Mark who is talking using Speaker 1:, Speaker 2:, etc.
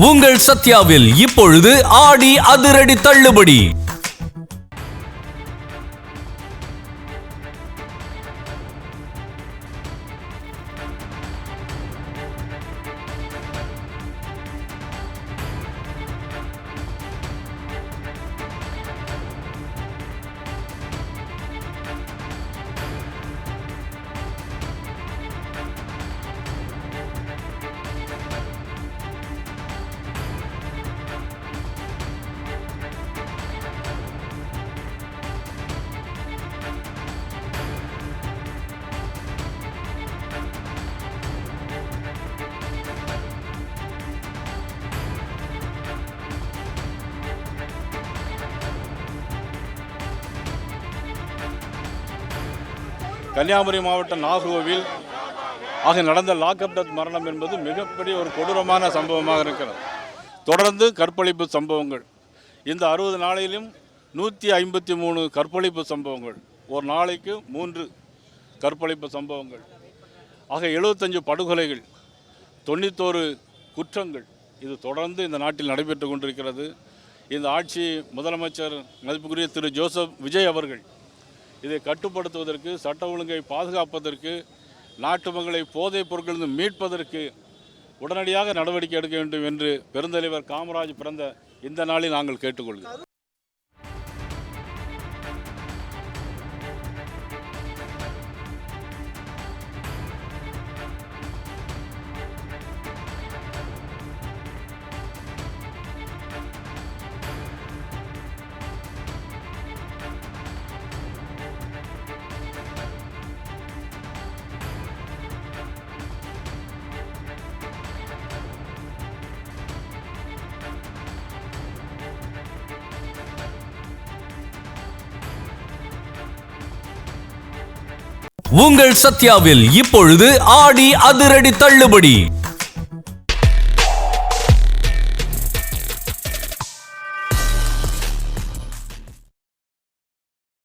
Speaker 1: உங்கள் சத்யாவில் இப்பொழுது ஆடி அதிரடி தள்ளுபடி.
Speaker 2: கன்னியாகுமரி மாவட்டம் நாகர்கோவில் நடந்த லாக்அப் டெத் மரணம் என்பது மிகப்பெரிய ஒரு கொடூரமான சம்பவமாக இருக்கிறது. தொடர்ந்து கற்பழிப்பு சம்பவங்கள் இந்த 60 நாளிலும் 153 கற்பழிப்பு சம்பவங்கள், ஒரு நாளைக்கு 3 கற்பழிப்பு சம்பவங்கள், 75 படுகொலைகள், 91 குற்றங்கள், இது தொடர்ந்து இந்த நாட்டில் நடைபெற்று கொண்டிருக்கிறது. இந்த ஆட்சி முதலமைச்சர் மதிப்புக்குரிய திரு ஜோசப் விஜய் அவர்கள் இதை கட்டுப்படுத்துவதற்கு, சட்ட ஒழுங்கை பாதுகாப்பதற்கு, நாட்டு மக்களை போதைப் பொருட்களிலிருந்து மீட்பதற்கு உடனடியாக நடவடிக்கை எடுக்க வேண்டும் என்று பெருந்தலைவர் காமராஜ் பிறந்த இந்த நாளில் நாங்கள் கேட்டுக்கொள்கிறோம்.
Speaker 1: உங்கள் சத்யாவில் இப்பொழுது ஆடி அதிரடி தள்ளுபடி.